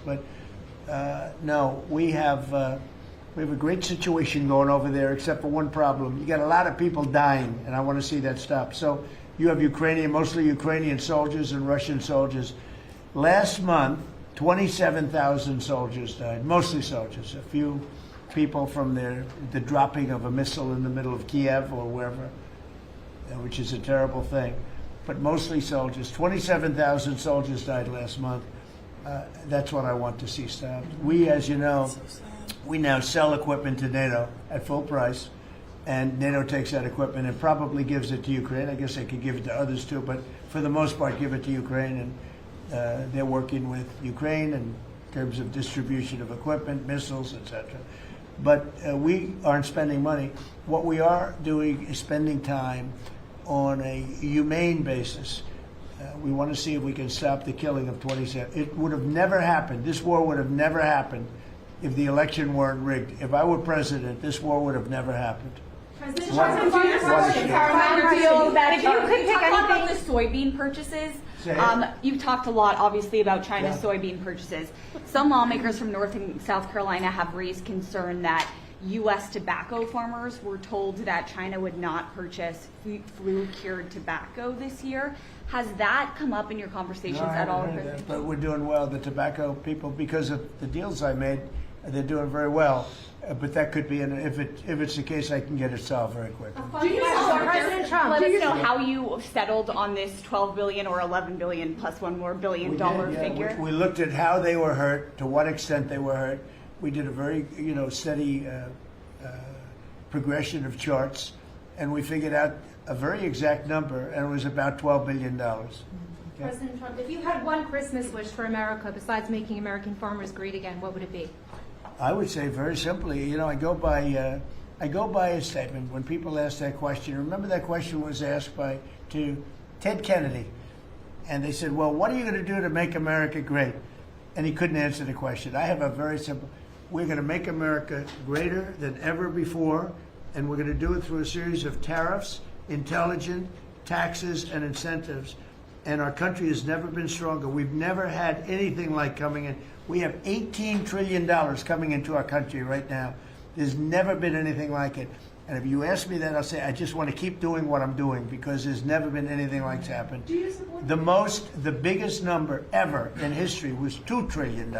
But no, we have a great situation going over there, except for one problem. You got a lot of people dying, and I want to see that stop. So you have mostly Ukrainian soldiers and Russian soldiers. Last month, 27,000 soldiers died, mostly soldiers. A few people from the dropping of a missile in the middle of Kiev or wherever, which is a terrible thing. But mostly soldiers. 27,000 soldiers died last month. That's what I want to see stopped. We, as you know, we now sell equipment to NATO at full price, and NATO takes that equipment and probably gives it to Ukraine. I guess they could give it to others too, but for the most part, give it to Ukraine. And they're working with Ukraine in terms of distribution of equipment, missiles, etc. But we aren't spending money. What we are doing is spending time on a humane basis. We want to see if we can stop the killing of 27. It would have never happened. This war would have never happened if the election weren't rigged. If I were president, this war would have never happened. President Trump, if you could pick anything. The soybean purchases. You've talked a lot, obviously, about China's soybean purchases. Some lawmakers from North and South Carolina have raised concern that U.S. tobacco farmers were told that China would not purchase flu-cured tobacco this year. Has that come up in your conversations at all? But we're doing well. The tobacco people, because of the deals I made, they're doing very well. But that could be, if it's the case, I can get it solved very quickly. President Trump, let us know how you settled on this $12 billion or $11 billion plus one more $billion figure. We looked at how they were hurt, to what extent they were hurt. We did a very, steady progression of charts, and we figured out a very exact number, and it was about $12 billion. Okay? President Trump, if you had one Christmas wish for America besides making American farmers great again, what would it be? I would say very simply, I go by a statement. When people ask that question, remember that question was asked to Ted Kennedy, and they said, "Well, what are you going to do to make America great?" And he couldn't answer the question. I have a very simple. We're going to make America greater than ever before, and we're going to do it through a series of tariffs, intelligent taxes, and incentives. And our country has never been stronger. We've never had anything like coming in. We have $18 trillion coming into our country right now. There's never been anything like it. And if you ask me that, I'll say I just want to keep doing what I'm doing because there's never been anything like it's happened. Do you support the biggest number ever in history was $2 trillion,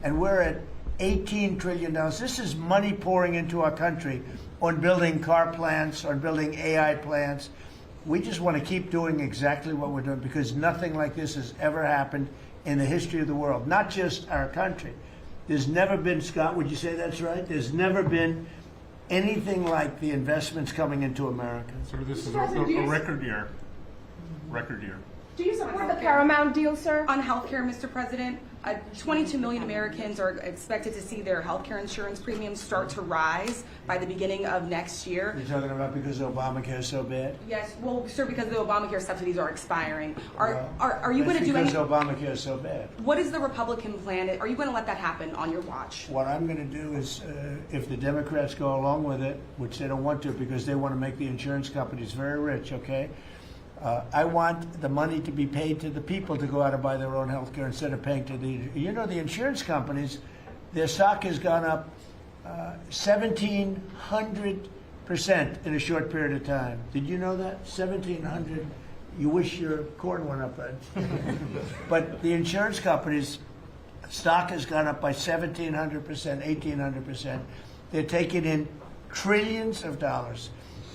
and we're at $18 trillion. This is money pouring into our country on building car plants, on building AI plants. We just want to keep doing exactly what we're doing because nothing like this has ever happened in the history of the world, not just our country. There's never been, Scott, would you say that's right? There's never been anything like the investments coming into America. So this is a record year. Record year. Do you support the Paramount deal, sir? On healthcare, Mr. President, 22 million Americans are expected to see their healthcare insurance premiums start to rise by the beginning of next year. You're talking about because Obamacare is so bad? Yes, well, sir, because the Obamacare subsidies are expiring. Are you going to do because anything? Obamacare is so bad. What is the Republican plan? Are you going to let that happen on your watch? What I'm going to do is, if the Democrats go along with it, which they don't want to because they want to make the insurance companies very rich, okay? I want the money to be paid to the people to go out and buy their own health care instead of paying to the insurance companies, their stock has gone up 1,700% in a short period of time. Did you know that? 1,700. You wish your corn went up, right? But the insurance companies' stock has gone up by 1,700%, 1,800%. They're taking in trillions of dollars.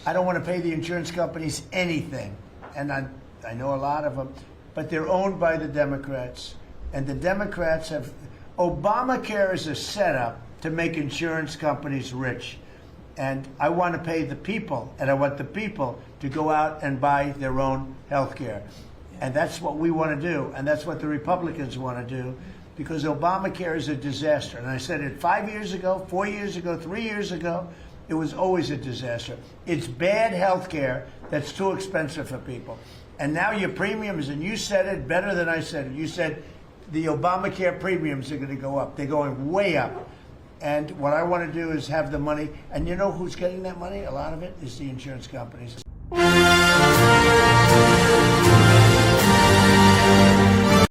I don't want to pay the insurance companies anything. And I know a lot of them, but they're owned by the Democrats. And the Democrats have, Obamacare is a setup to make insurance companies rich. And I want to pay the people, and I want the people to go out and buy their own health care. And that's what we want to do, and that's what the Republicans want to do, because Obamacare is a disaster. And I said it 5 years ago, 4 years ago, 3 years ago. It was always a disaster. It's bad health care that's too expensive for people. And now your premiums, and you said it better than I said it. You said the Obamacare premiums are going to go up. They're going way up. And what I want to do is have the money. And you know who's getting that money? A lot of it is the insurance companies.